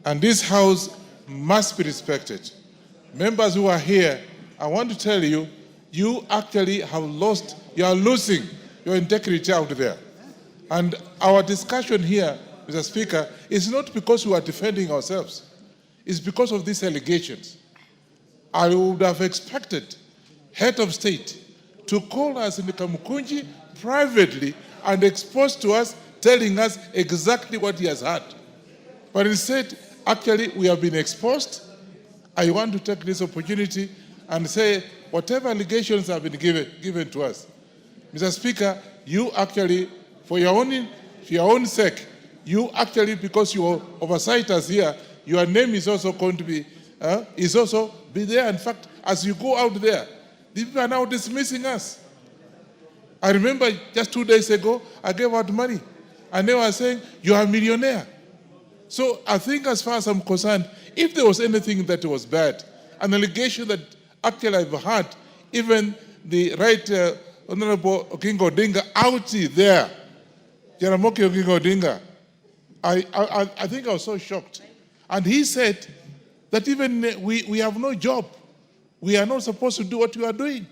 And this house must be respected. Members who are here, I want to tell you, you actually have lost, you are losing your integrity out there. And our discussion here, Mr. Speaker, is not because we are defending ourselves. It's because of these allegations. I would have expected head of state to call us in the Kamukunji privately and expose to us, telling us exactly what he has heard. But instead, actually, we have been exposed. I want to take this opportunity and say, whatever allegations have been given to us, Mr. Speaker, you actually, for your own sake, you actually, because your oversight is here, your name is also going to be, be there. In fact, as you go out there, the people are now dismissing us. I remember just 2 days ago, I gave out money, and they were saying, you are a millionaire. So I think as far as I'm concerned, if there was anything that was bad, an allegation that actually I've heard, even the right Honorable Oginga Odinga out there, Jaramogi Oginga Odinga, I think I was so shocked. And he said that even we have no job. We are not supposed to do what we are doing.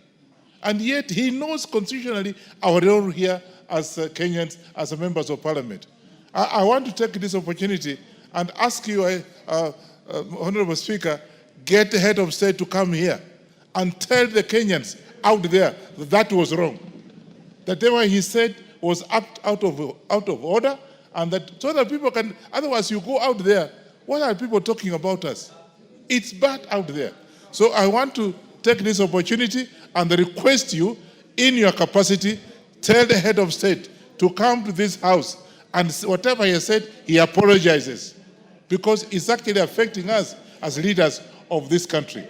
And yet he knows constitutionally our role here as Kenyans, as members of parliament. I want to take this opportunity and ask you, Honorable Speaker, get the head of state to come here and tell the Kenyans out there that that was wrong. That what he said was out of order, and that so that people can, otherwise you go out there, what are people talking about us? It's bad out there. So I want to take this opportunity and request you, in your capacity, tell the head of state to come to this house, and whatever he said, he apologizes, because it's actually affecting us as leaders of this country.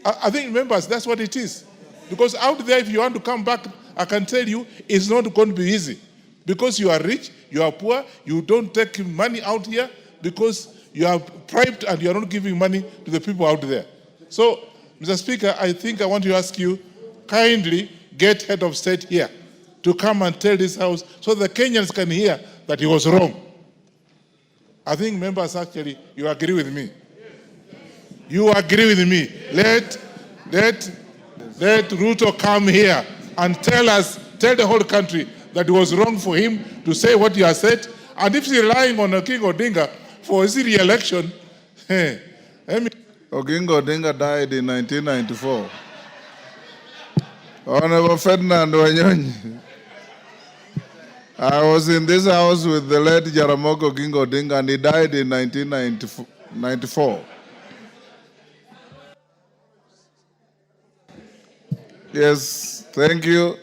I think, members, that's what it is. Because out there, if you want to come back, I can tell you, it's not going to be easy. Because you are rich, you are poor, you don't take money out here because you are bribed and you are not giving money to the people out there. So, Mr. Speaker, I think I want to ask you, kindly get head of state here to come and tell this house so the Kenyans can hear that he was wrong. I think, members, actually, you agree with me. You agree with me. Let Ruto come here and tell the whole country that it was wrong for him to say what he has said. And if he's relying on Oginga Odinga for his re-election, Oginga Odinga died in 1994. Honorable Ferdinand Wanyonyi. I was in this house with the late Jaramogi Oginga Odinga, and he died in 1994. Yes, thank you.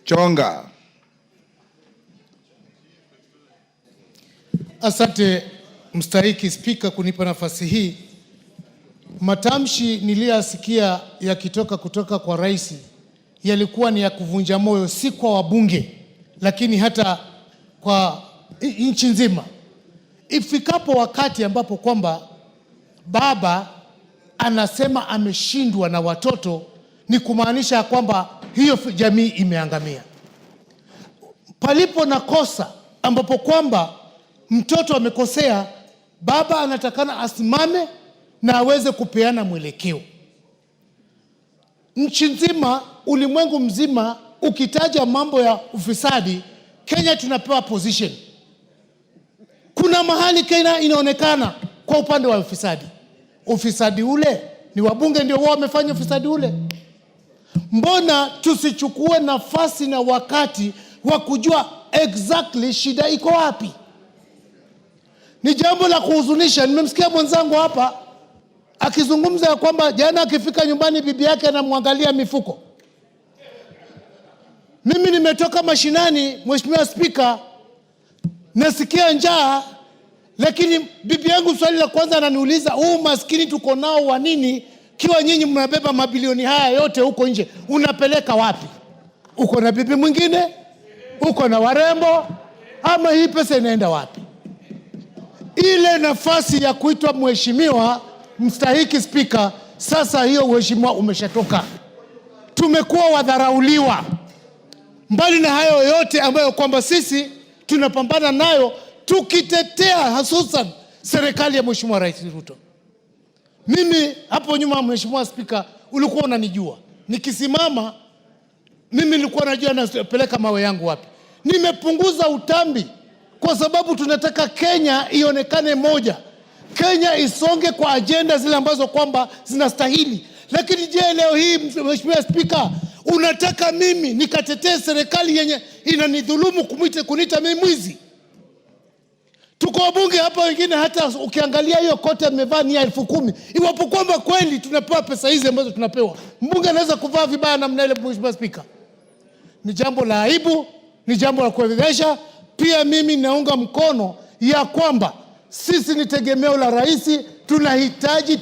Chonga. Asante mstahiki Spika kunipa nafasi hii. Matamshi niliyasikia kutoka kwa rais yalikuwa ni ya kuvunja moyo, si kwa wabunge, lakini hata kwa nchi nzima. Ifikapo wakati ambapo kwamba baba anasema ameshindwa na watoto, ni kumaanisha kwamba hiyo jamii imeangamia. Palipo na kosa ambapo kwamba mtoto amekosea, baba anatakana asimame na aweze kupeana mwelekeo. Nchi nzima, ulimwengu mzima, ukitaja mambo ya ufisadi, Kenya tunapewa position. Kuna mahali Kenya inaonekana kwa upande wa ufisadi. Ufisadi ule ni wabunge ndio wao wamefanya ufisadi ule. Mbona tusichukue nafasi na wakati wa kujua exactly shida iko wapi? Ni jambo la kuhuzunisha. Nimemsikia mwenzangu hapa akizungumza ya kwamba jana akifika nyumbani bibi yake anamwangalia mifuko. Mimi nimetoka mashinani, Mheshimiwa Spika, nasikia njaa, lakini bibi yangu swali la kwanza ananiuliza, maskini tuko nao wa nini kiwa nyinyi mnabeba mabilioni haya yote huko nje, unapeleka wapi? Uko na bibi mwingine? Uko na warembo? Ama hii pesa inaenda wapi? Ile nafasi ya kuitwa mheshimiwa mstahiki Spika, sasa hiyo mheshimiwa umeshatoka. Tumekuwa wadharauliwa. Mbali na hayo yote ambayo kwamba sisi tunapambana nayo, tukitetea hususan serikali ya Mheshimiwa Rais Ruto. Mimi hapo nyuma, Mheshimiwa Spika, ulikuwa unanijua. Nikisimama mimi nilikuwa najua napeleka mawe yangu wapi. Nimepunguza utambi kwa sababu tunataka Kenya ionekane moja. Kenya isonge kwa agenda zile ambazo kwamba zinastahili. Lakini je, leo hii Mheshimiwa Spika, unataka mimi nikatetee serikali yenye inanidhulumu kuniita mimi mwizi? Tuko wabunge hapa wengine, hata ukiangalia hiyo kote amevaa ni 10,000. Iwapo kwamba kweli tunapewa pesa hizi ambazo tunapewa, mbunge anaweza kuvaa vibaya namna ile? Mheshimiwa Spika, ni jambo la aibu, ni jambo la kuelewesha. Pia mimi naunga mkono ya kwamba sisi ni tegemeo la rais, tunahitaji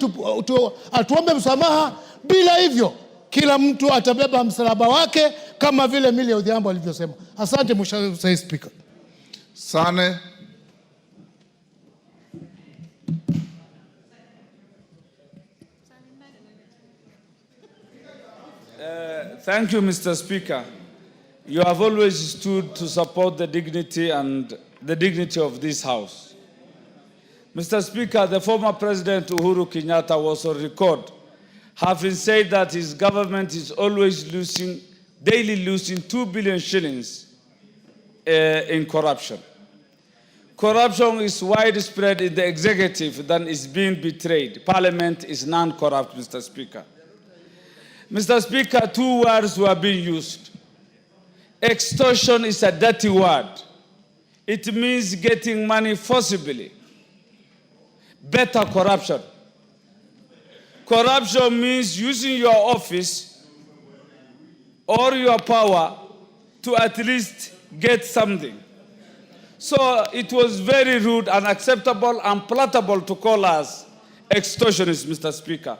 atuombe msamaha. Bila hivyo kila mtu atabeba msalaba wake, kama vile Millie Odhiambo alivyosema. Asante Mheshimiwa Spika. Sane. Thank you, Mr. Speaker. You have always stood to support the dignity of this House. Mr. Speaker, the former President Uhuru Kenyatta was on record having said that his government is always daily losing 2 billion shillings in corruption. Corruption is widespread in the executive than is being betrayed. Parliament is non-corrupt, Mr. Speaker. Mr. Speaker, 2 words were being used. Extortion is a dirty word. It means getting money forcibly. Better corruption. Corruption means using your office or your power to at least get something. So it was very rude, unacceptable, unpalatable to call us extortionists, Mr. Speaker.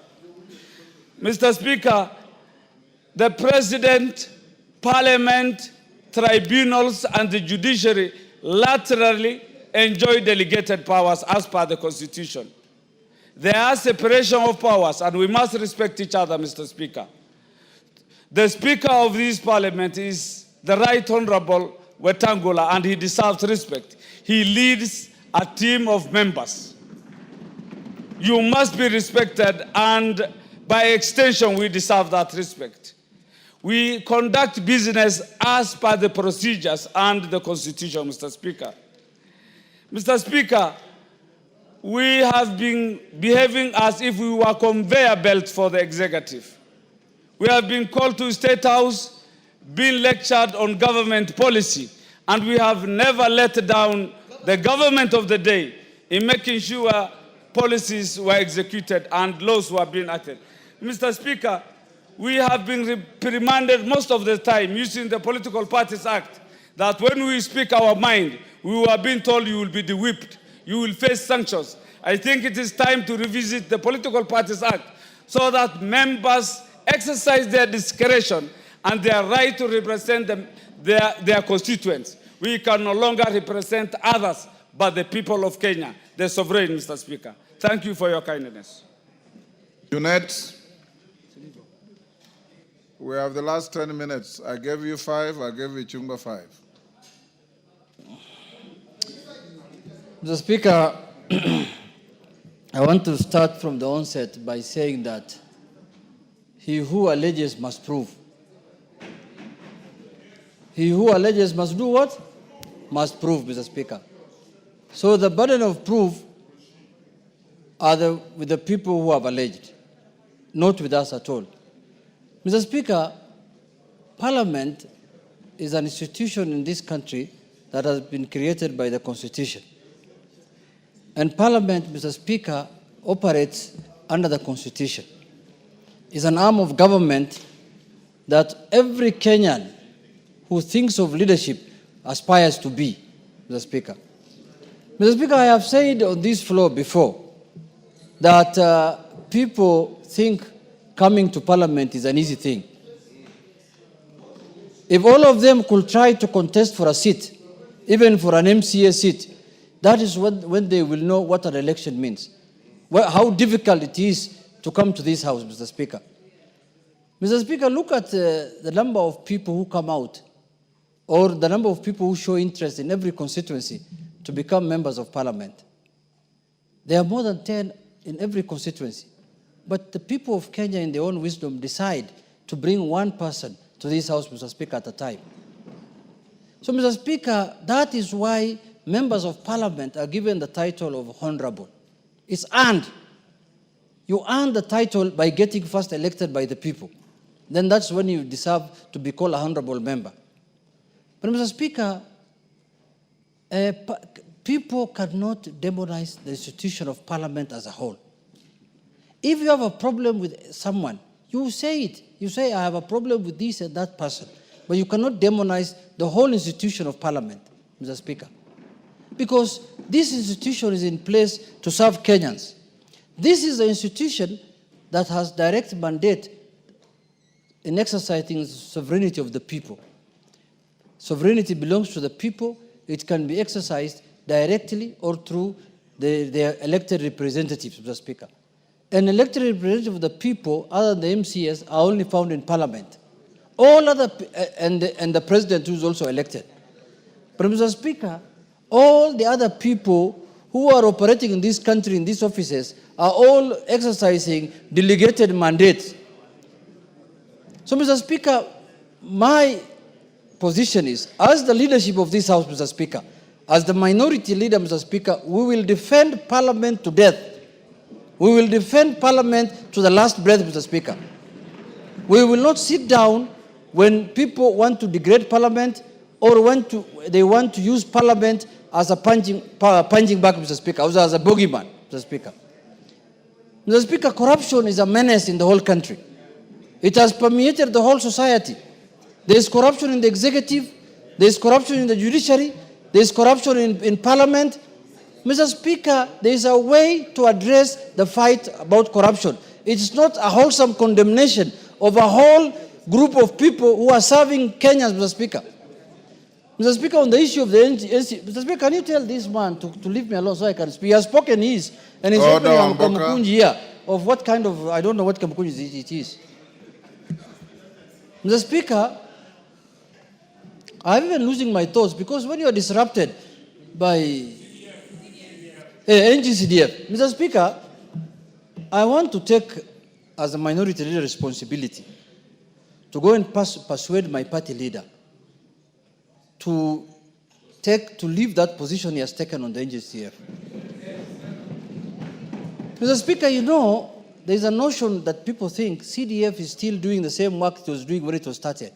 Mr. Speaker, the President, Parliament, tribunals, and the judiciary laterally enjoy delegated powers as per the Constitution. There are separation of powers, and we must respect each other, Mr. Speaker. The Speaker of this Parliament is the Right Honorable Wetangula, and he deserves respect. He leads a team of members. You must be respected, and by extension, we deserve that respect. We conduct business as per the procedures and the Constitution, Mr. Speaker. Mr. Speaker, we have been behaving as if we were conveyor belts for the executive. We have been called to State House, been lectured on government policy, and we have never let down the government of the day in making sure policies were executed and laws were being acted. Mr. Speaker, we have been reprimanded most of the time using the Political Parties Act, that when we speak our mind, we were being told you will be de-whipped, you will face sanctions. I think it is time to revisit the Political Parties Act so that members exercise their discretion and their right to represent their constituents. We can no longer represent others but the people of Kenya, the sovereign, Mr. Speaker. Thank you for your kindness. Unite. We have the last 10 minutes. I gave you 5, I gave Ichungwa 5. Mr. Speaker, I want to start from the onset by saying that he who alleges must prove. He who alleges must do what? Must prove, Mr. Speaker. So the burden of proof are with the people who have alleged, not with us at all. Mr. Speaker, Parliament is an institution in this country that has been created by the Constitution. And Parliament, Mr. Speaker, operates under the Constitution. It's an arm of government that every Kenyan who thinks of leadership aspires to be, Mr. Speaker. Mr. Speaker, I have said on this floor before that people think coming to Parliament is an easy thing. If all of them could try to contest for a seat, even for an MCA seat, that is when they will know what an election means. How difficult it is to come to this House, Mr. Speaker. Mr. Speaker, look at the number of people who come out, or the number of people who show interest in every constituency to become members of Parliament. There are more than 10 in every constituency. But the people of Kenya, in their own wisdom, decide to bring one person to this house, Mr. Speaker, at a time. So, Mr. Speaker, that is why members of parliament are given the title of honorable. It's earned. You earn the title by getting first elected by the people. Then that's when you deserve to be called a honorable member. But, Mr. Speaker, people cannot demonize the institution of parliament as a whole. If you have a problem with someone, you say it. You say, I have a problem with this and that person. But you cannot demonize the whole institution of parliament, Mr. Speaker. Because this institution is in place to serve Kenyans. This is the institution that has direct mandate in exercising sovereignty of the people. Sovereignty belongs to the people. It can be exercised directly or through their elected representatives, Mr. Speaker. An elected representative of the people, other than the MCS, are only found in parliament. All other, and the president who is also elected. But, Mr. Speaker, all the other people who are operating in this country, in these offices, are all exercising delegated mandates. So, Mr. Speaker, my position is, as the leadership of this House, Mr. Speaker, as the minority leader, Mr. Speaker, we will defend Parliament to death. We will defend Parliament to the last breath, Mr. Speaker. We will not sit down when people want to degrade Parliament or they want to use Parliament as a punching bag, Mr. Speaker, as a bogeyman, Mr. Speaker. Mr. Speaker, corruption is a menace in the whole country. It has permeated the whole society. There is corruption in the executive, there is corruption in the judiciary, there is corruption in Parliament. Mr. Speaker, there is a way to address the fight about corruption. It is not a wholesome condemnation of a whole group of people who are serving Kenyans, Mr. Speaker. Mr. Speaker, on the issue of the NC, Mr. Speaker, can you tell this man to leave me alone so I can speak? He has spoken his, and he's opening a Kamukunji here of what kind of, I don't know what Kamukunji it is. Mr. Speaker, I'm even losing my thoughts because when you are disrupted by NGCDF, Mr. Speaker, I want to take, as a minority leader, responsibility to go and persuade my party leader to leave that position he has taken on the NGCF. Mr. Speaker, you know, there is a notion that people think CDF is still doing the same work it was doing when it was started.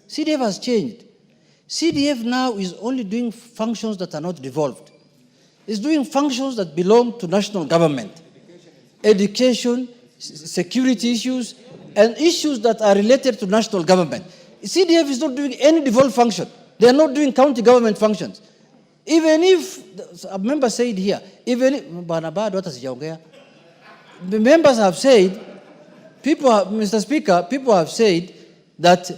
CDF has changed. CDF now is only doing functions that are not devolved. It's doing functions that belong to national government. Education, security issues, and issues that are related to national government. CDF is not doing any devolved function. They are not doing county government functions. Even if, a member said here, even if, the members have said, Mr. Speaker, people have said that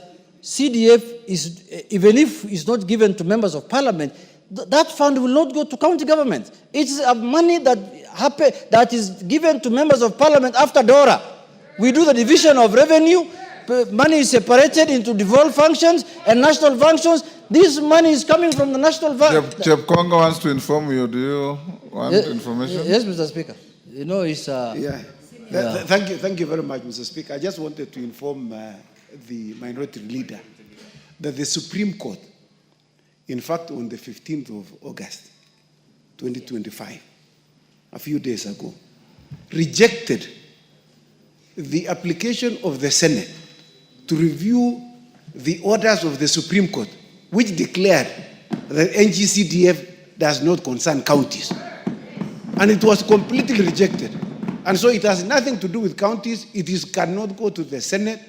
CDF is, even if it's not given to members of parliament, that fund will not go to county government. It's money that is given to members of parliament after DORA. We do the division of revenue, money is separated into devolved functions and national functions. This money is coming from the national Chep Congo wants to inform you. Do you want information? Yes, Mr. Speaker. You know, it's... Thank you very much, Mr. Speaker. I just wanted to inform the minority leader that the Supreme Court, in fact, on the 15th of August, 2025, a few days ago, rejected the application of the Senate to review the orders of the Supreme Court, which declared that NGCDF does not concern counties. And it was completely rejected. And so it has nothing to do with counties. It cannot go to the Senate.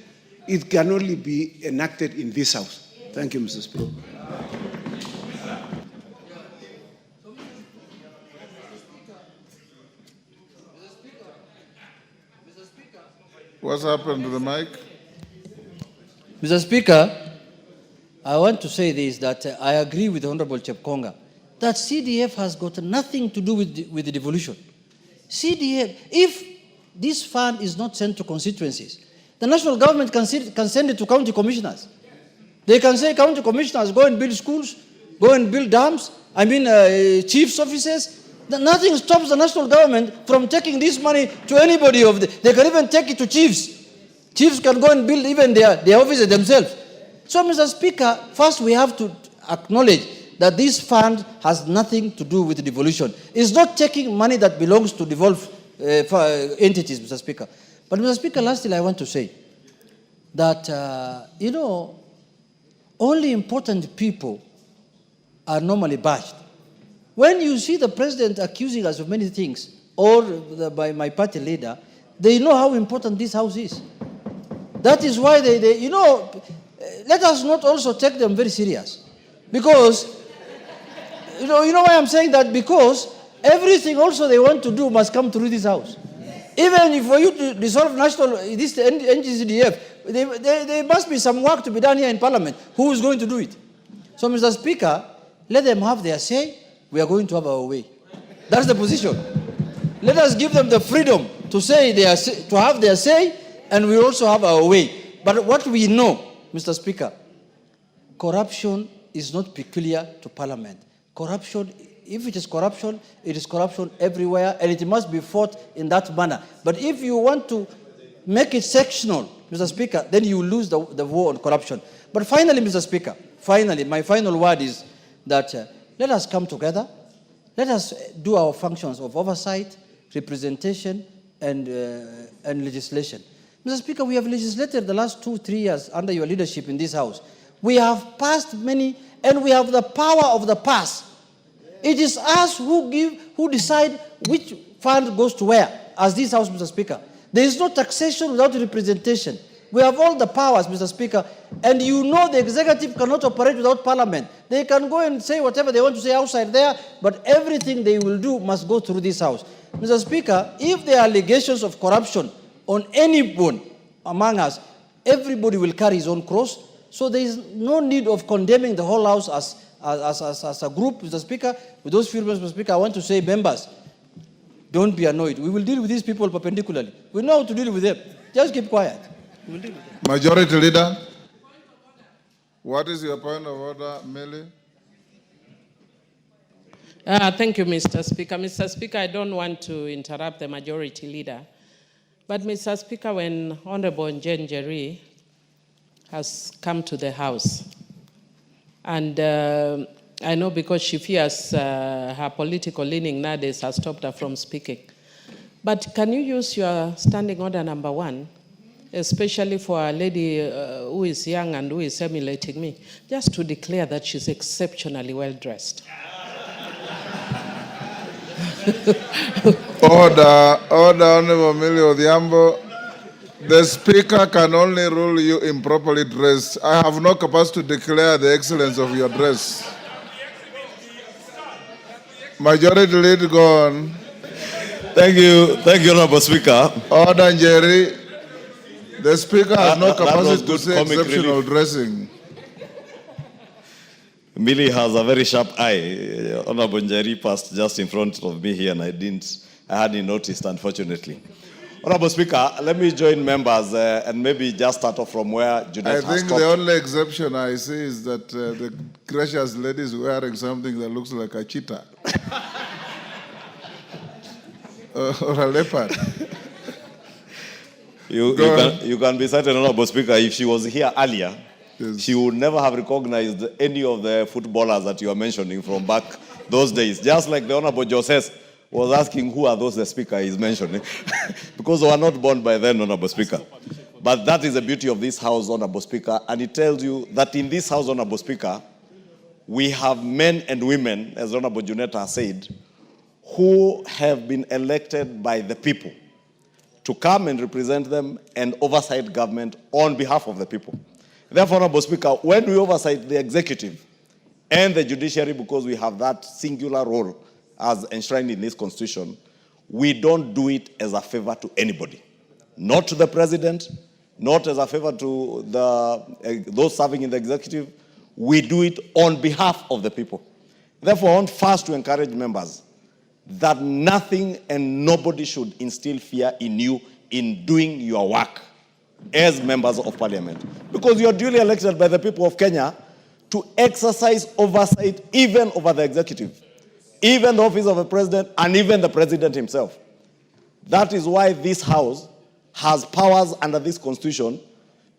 It can only be enacted in this House. Thank you, Mr. Speaker. What's happened to the mic? Mr. Speaker, I want to say this, that I agree with the Honorable Chepkonga, that CDF has got nothing to do with the devolution. CDF, if this fund is not sent to constituencies, the national government can send it to county commissioners. They can say, county commissioners, go and build schools, go and build dams, chief's offices, Nothing stops the national government from taking this money to anybody they can even take it to chiefs. Chiefs can go and build even their offices themselves. So, Mr. Speaker, first we have to acknowledge that this fund has nothing to do with devolution. It's not taking money that belongs to devolved entities, Mr. Speaker. But, Mr. Speaker, lastly, I want to say that, only important people are normally bashed. When you see the president accusing us of many things, or by my party leader, they know how important this house is. That is why let us not also take them very serious. Because, you know why I'm saying that? Because everything also they want to do must come through this house. Even if for you to dissolve this NGCDF, there must be some work to be done here in Parliament. Who is going to do it? So, Mr. Speaker, let them have their say. We are going to have our way. That's the position. Let us give them the freedom to to have their say, and we also have our way. But what we know, Mr. Speaker, corruption is not peculiar to Parliament. Corruption, if it is corruption everywhere, and it must be fought in that manner. But if you want to make it sectional, Mr. Speaker, then you lose the war on corruption. But finally, Mr. Speaker, my final word is that let us come together. Let us do our functions of oversight, representation, and legislation. Mr. Speaker, we have legislated the last 2-3 years under your leadership in this House. We have passed many, and we have the power of the pass. It is us who decide which fund goes to where, as this House, Mr. Speaker. There is no taxation without representation. We have all the powers, Mr. Speaker, and the executive cannot operate without Parliament. They can go and say whatever they want to say outside there, but everything they will do must go through this House. Mr. Speaker, if there are allegations of corruption on anyone among us, everybody will carry his own cross. So there is no need of condemning the whole House as a group, Mr. Speaker. With those few words, Mr. Speaker, I want to say, members, don't be annoyed. We will deal with these people perpendicularly. We know how to deal with them. Just keep quiet. We will deal with them. Majority Leader, what is your point of order, Millie? Thank you, Mr. Speaker. Mr. Speaker, I don't want to interrupt the Majority Leader. But, Mr. Speaker, when Honorable Njeri has come to the House, and I know because she fears her political leaning nowadays has stopped her from speaking. But can you use your standing order number 1, especially for a lady who is young and who is emulating me, just to declare that she's exceptionally well-dressed? Order, Honorable Millie Odhiambo. The Speaker can only rule you improperly dressed. I have no capacity to declare the excellence of your dress. Majority Leader, go on. Thank you, Honorable Speaker. Order, Njeri. The Speaker has no capacity to say exceptional dressing. Millie has a very sharp eye. Honorable Njeri passed just in front of me here, and I hadn't noticed, unfortunately. Honorable Speaker, let me join members and maybe just start off from where Junet has I think stopped. the only exception I see is that the gracious lady is wearing something that looks like a cheetah. Or a leopard. You can be certain, Honorable Speaker, if she was here earlier, yes, she would never have recognized any of the footballers that you are mentioning from back those days. Just like the Honorable Joseph was asking who are those the Speaker is mentioning. Because they were not born by then, Honorable Speaker. But that is the beauty of this House, Honorable Speaker. And it tells you that in this House, Honorable Speaker, we have men and women, as Honorable Juneta has said, who have been elected by the people to come and represent them and oversight government on behalf of the people. Therefore, Honorable Speaker, when we oversight the executive and the judiciary, because we have that singular role as enshrined in this Constitution, we don't do it as a favor to anybody. Not to the President, not as a favor to those serving in the executive. We do it on behalf of the people. Therefore, I want first to encourage members that nothing and nobody should instill fear in you in doing your work as members of Parliament. Because you are duly elected by the people of Kenya to exercise oversight even over the executive. even the office of the president, and even the president himself. That is why this House has powers under this constitution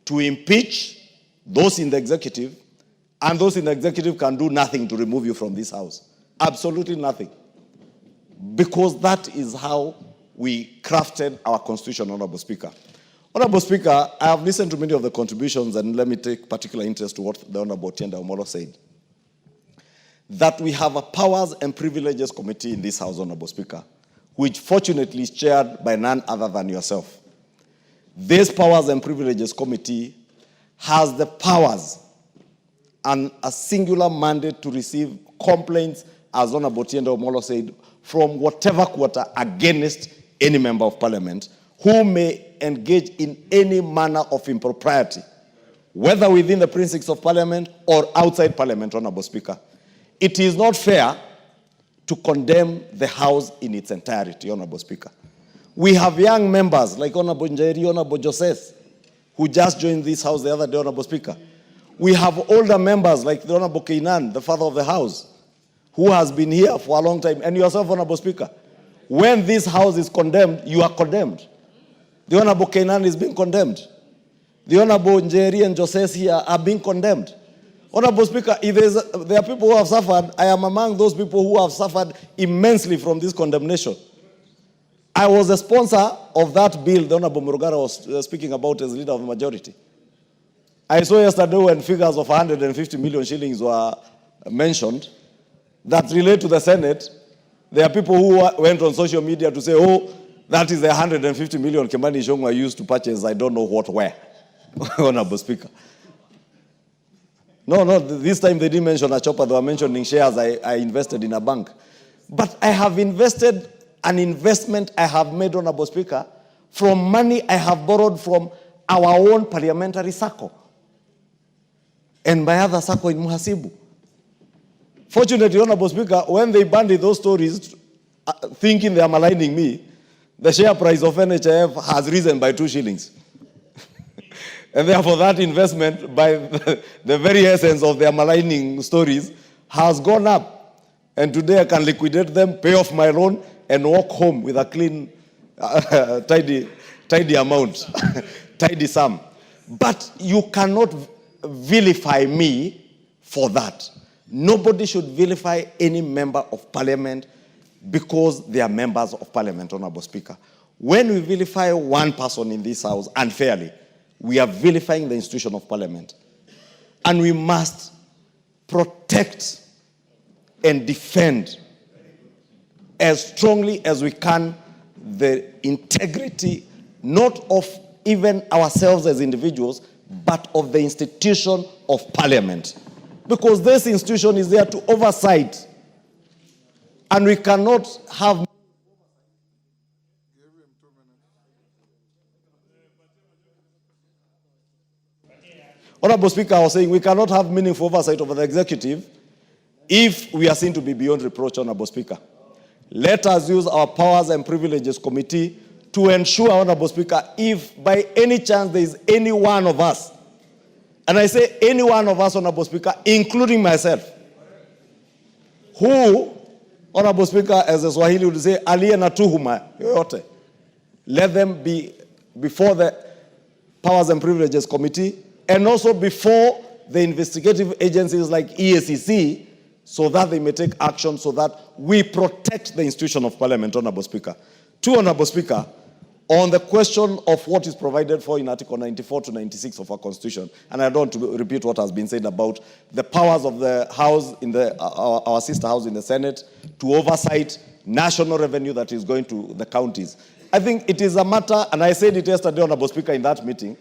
to impeach those in the executive, and those in the executive can do nothing to remove you from this House. Absolutely nothing. Because that is how we crafted our constitution, Honorable Speaker. Honorable Speaker, I have listened to many of the contributions, and let me take particular interest to what the Honorable Otiende Omolo said. That we have a Powers and Privileges Committee in this House, Honorable Speaker, which fortunately is chaired by none other than yourself. This Powers and Privileges Committee has the powers and a singular mandate to receive complaints, as Honorable Otiende Omolo said, from whatever quarter against any member of parliament who may engage in any manner of impropriety, whether within the precincts of parliament or outside parliament, Honorable Speaker. It is not fair to condemn the House in its entirety, Honorable Speaker. We have young members like Honorable Njeri, Honorable Joseph, who just joined this House the other day, Honorable Speaker. We have older members like the Honorable Kainan, the father of the House, who has been here for a long time, and yourself, Honorable Speaker. When this House is condemned, you are condemned. The Honorable Kainan is being condemned. The Honorable Njeri and Joseph here are being condemned. Honorable Speaker, if there are people who have suffered, I am among those people who have suffered immensely from this condemnation. I was a sponsor of that bill the Honorable Murugara was speaking about as leader of the majority. I saw yesterday when figures of 150 million shillings were mentioned that relate to the Senate. There are people who went on social media to say, oh, that is the 150 million Kimani Ichungwa used to purchase I don't know what where, Honorable Speaker. No, this time they didn't mention a chopper, they were mentioning shares I invested in a bank. But I have invested an investment I have made, Honorable Speaker, from money I have borrowed from our own parliamentary circle and my other circle in Muhasibu. Fortunately, Honorable Speaker, when they banded those stories, thinking they are maligning me, the share price of NHIF has risen by 2 shillings. And therefore that investment, by the very essence of their maligning stories, has gone up. And today I can liquidate them, pay off my loan, and walk home with a clean, tidy amount, tidy sum. But you cannot vilify me for that. Nobody should vilify any member of parliament because they are members of parliament, Honorable Speaker. When we vilify one person in this House unfairly, we are vilifying the institution of parliament. And we must protect and defend as strongly as we can the integrity, not of even ourselves as individuals, but of the institution of parliament. Because this institution is there to oversight. And we cannot have... Honorable Speaker, I was saying we cannot have meaningful oversight over the executive if we are seen to be beyond reproach, Honorable Speaker. Let us use our Powers and Privileges Committee to ensure, Honorable Speaker, if by any chance there is any one of us, and I say any one of us, Honorable Speaker, including myself, who, Honorable Speaker, as the Swahili would say, aliye na tuhuma yoyote, let them be before the Powers and Privileges Committee and also before the investigative agencies like EACC, so that they may take action so that we protect the institution of parliament, Honorable Speaker. 2, Honorable Speaker, on the question of what is provided for in Article 94 to 96 of our Constitution, and I don't want to repeat what has been said about the powers of the House, in our sister House in the Senate, to oversight national revenue that is going to the counties. I think it is a matter, and I said it yesterday, Honorable Speaker, in that meeting,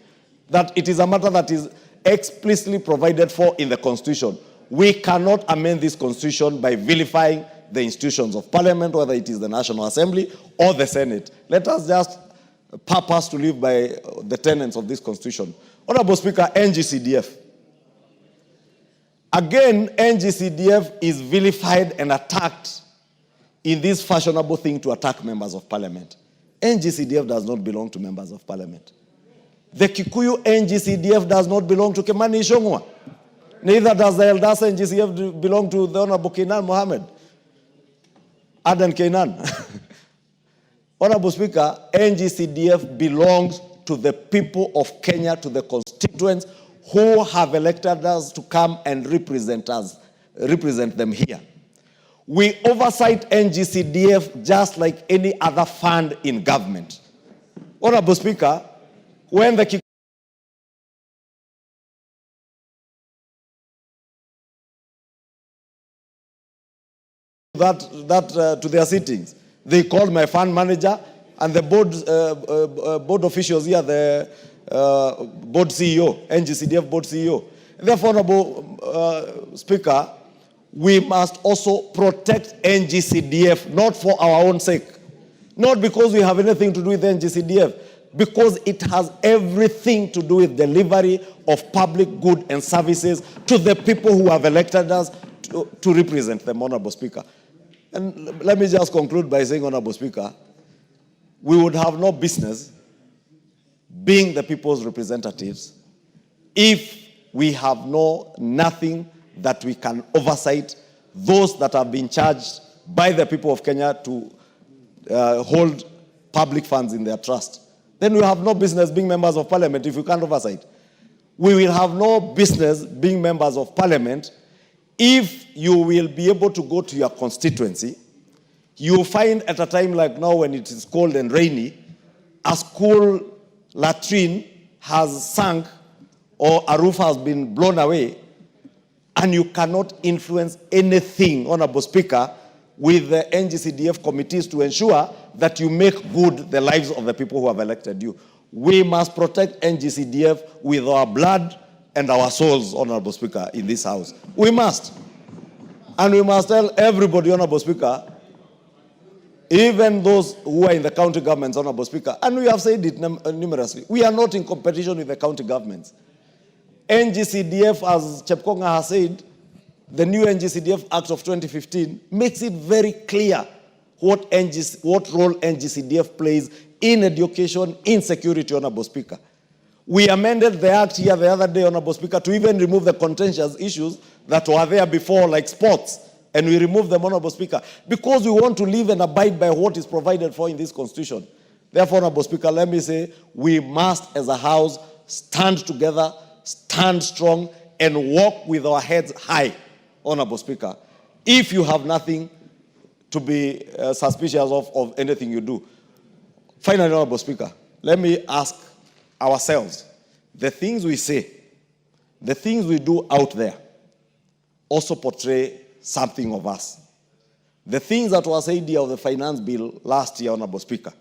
that it is a matter that is explicitly provided for in the Constitution. We cannot amend this Constitution by vilifying the institutions of parliament, whether it is the National Assembly or the Senate. Let us just purpose to live by the tenets of this Constitution. Honorable Speaker, NGCDF. Again, NGCDF is vilified and attacked in this fashionable thing to attack members of parliament. NGCDF does not belong to members of parliament. The Kikuyu NGCDF does not belong to Kimani Ichungwa. Neither does the Eldasa NGCDF belong to the Honorable Kainan Mohammed. Adan Kainan. Honorable Speaker, NGCDF belongs to the people of Kenya, to the constituents who have elected us to come and represent them here. We oversight NGCDF just like any other fund in government. Honorable Speaker, when the to their sittings, they called my fund manager and the board officials here, the board CEO, NGCDF board CEO. Therefore, Honorable Speaker, we must also protect NGCDF, not for our own sake, not because we have anything to do with NGCDF, because it has everything to do with delivery of public good and services to the people who have elected us to represent them, Honorable Speaker. And let me just conclude by saying, Honorable Speaker, we would have no business being the people's representatives if we have nothing that we can oversight those that have been charged by the people of Kenya to hold public funds in their trust. Then we have no business being members of parliament if we can't oversight. We will have no business being members of parliament if you will be able to go to your constituency. You find at a time like now when it is cold and rainy, a school latrine has sunk or a roof has been blown away, and you cannot influence anything, Honorable Speaker, with the NGCDF committees to ensure that you make good the lives of the people who have elected you. We must protect NGCDF with our blood and our souls, Honorable Speaker, in this House. We must. And we must tell everybody, Honorable Speaker, even those who are in the county governments, Honorable Speaker, and we have said it numerously, we are not in competition with the county governments. NGCDF, as Chepkonga has said, the new NGCDF Act of 2015 makes it very clear what role NGCDF plays in education, in security, Honorable Speaker. We amended the act here the other day, Honorable Speaker, to even remove the contentious issues that were there before, like sports, and we removed them, Honorable Speaker, because we want to live and abide by what is provided for in this Constitution. Therefore, Honorable Speaker, let me say, we must, as a House, stand together, stand strong, and walk with our heads high, Honorable Speaker, if you have nothing to be suspicious of anything you do. Finally, Honorable Speaker, let me ask ourselves, the things we say, the things we do out there, also portray something of us. The things that were said here of the finance bill last year, Honorable Speaker,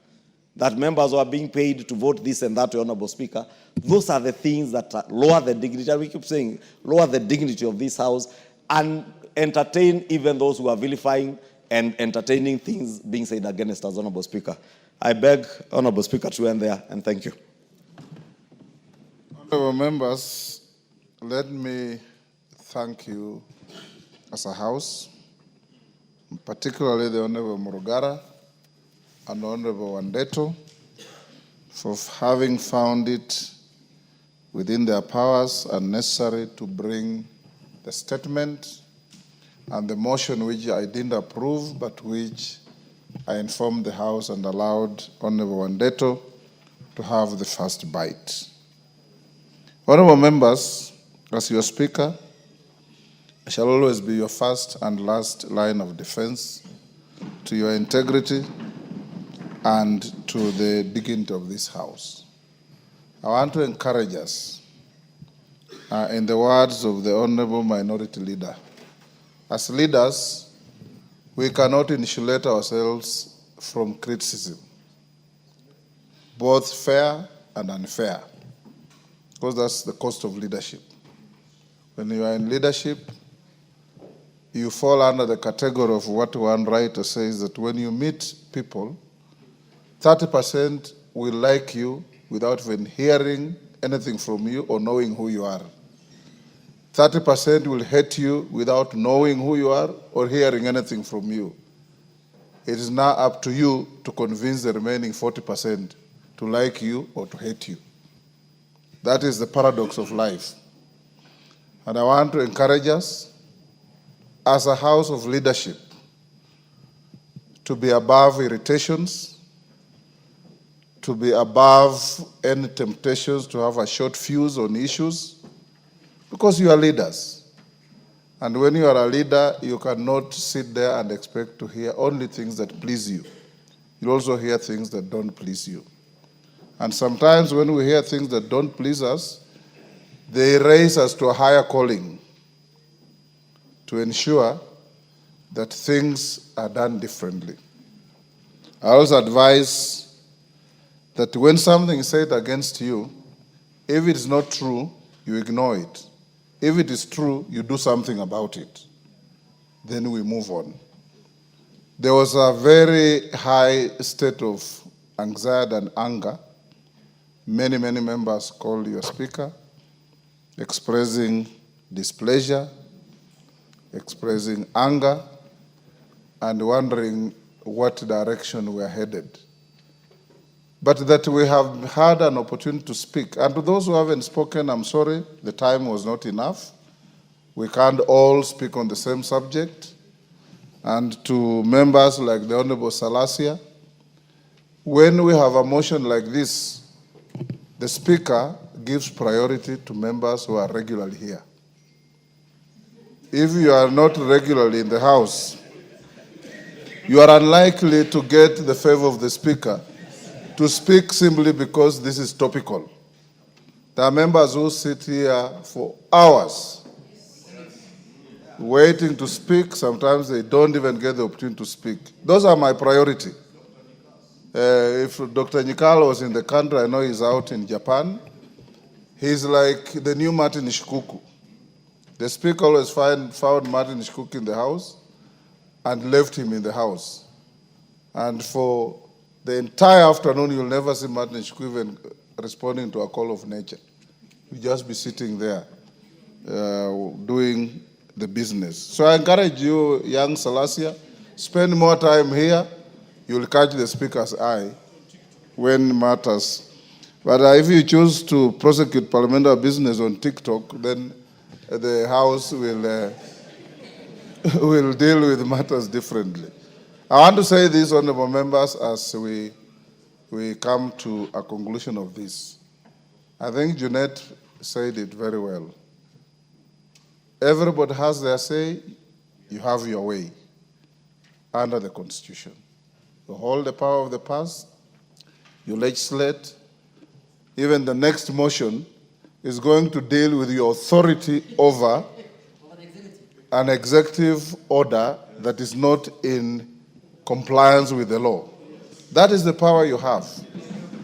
that members were being paid to vote this and that, Honorable Speaker, those are the things that lower the dignity, and we keep saying, lower the dignity of this House and entertain even those who are vilifying and entertaining things being said against us, Honorable Speaker. I beg, Honorable Speaker, to end there, and thank you. Honorable members, let me thank you as a House, particularly the Honorable Murugara and Honorable Wandeto, for having found it within their powers and necessary to bring the statement and the motion which I didn't approve, but which I informed the House and allowed Honorable Wandeto to have the first bite. Honorable members, as your Speaker, I shall always be your first and last line of defense to your integrity and to the dignity of this House. I want to encourage us, in the words of the Honorable Minority Leader, as leaders, we cannot insulate ourselves from criticism, both fair and unfair, because that's the cost of leadership. When you are in leadership, you fall under the category of what one writer says, that when you meet people, 30% will like you without even hearing anything from you or knowing who you are. 30% will hate you without knowing who you are or hearing anything from you. It is now up to you to convince the remaining 40% to like you or to hate you. That is the paradox of life. And I want to encourage us, as a House of leadership, to be above irritations, to be above any temptations to have a short fuse on issues, because you are leaders. And when you are a leader, you cannot sit there and expect to hear only things that please you. You also hear things that don't please you. And sometimes when we hear things that don't please us, they raise us to a higher calling to ensure that things are done differently. I also advise that when something is said against you, if it is not true, you ignore it. If it is true, you do something about it. Then we move on. There was a very high state of anxiety and anger. Many members called your speaker, expressing displeasure, expressing anger, and wondering what direction we are headed. But that we have had an opportunity to speak. And to those who haven't spoken, I'm sorry, the time was not enough. We can't all speak on the same subject. And to members like the Honorable Salasia, when we have a motion like this, the Speaker gives priority to members who are regularly here. If you are not regularly in the House, you are unlikely to get the favor of the Speaker to speak simply because this is topical. There are members who sit here for hours waiting to speak. Sometimes they don't even get the opportunity to speak. Those are my priority. If Dr. Nyikalo was in the country, I know he's out in Japan. He's like the new Martin Shikuku. The Speaker always found Martin Shikuku in the House and left him in the House. And for the entire afternoon, you'll never see Martin Shikuku even responding to a call of nature. You'll just be sitting there doing the business. So I encourage you, young Salasia, spend more time here. You'll catch the Speaker's eye when matters. But if you choose to prosecute parliamentary business on TikTok, then the House will deal with matters differently. I want to say this, honorable members, as we come to a conclusion of this. I think Jeanette said it very well. Everybody has their say, you have your way under the Constitution. You hold the power of the past, you legislate. Even the next motion is going to deal with your authority over an executive order that is not in compliance with the law. That is the power you have.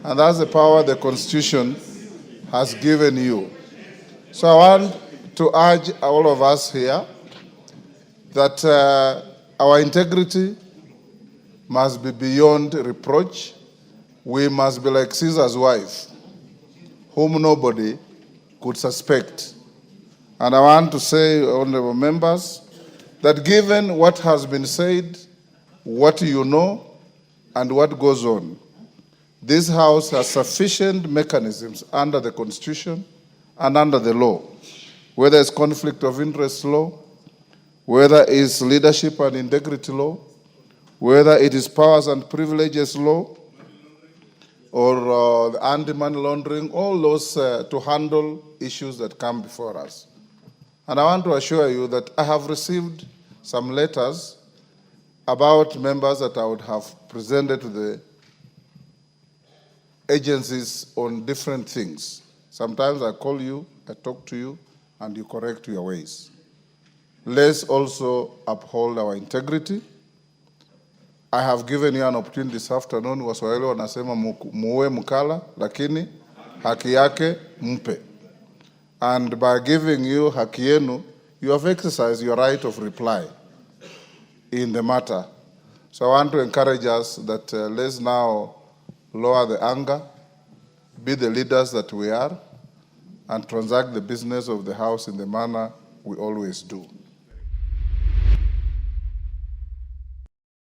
And that's the power the Constitution has given you. So I want to urge all of us here that our integrity must be beyond reproach. We must be like Caesar's wife, whom nobody could suspect. And I want to say, honorable members, that given what has been said, what you know, and what goes on, this House has sufficient mechanisms under the Constitution and under the law, whether it's conflict of interest law, whether it's leadership and integrity law, whether it is powers and privileges law, or anti-money laundering, all those to handle issues that come before us. And I want to assure you that I have received some letters about members that I would have presented to the agencies on different things. Sometimes I call you, I talk to you, and you correct your ways. Let's also uphold our integrity. I have given you an opportunity this afternoon. Waswahili wanasema muue mkala, lakini haki yake mpe. And by giving you haki yenu, you have exercised your right of reply in the matter. So I want to encourage us that let's now lower the anger, be the leaders that we are, and transact the business of the House in the manner we always do.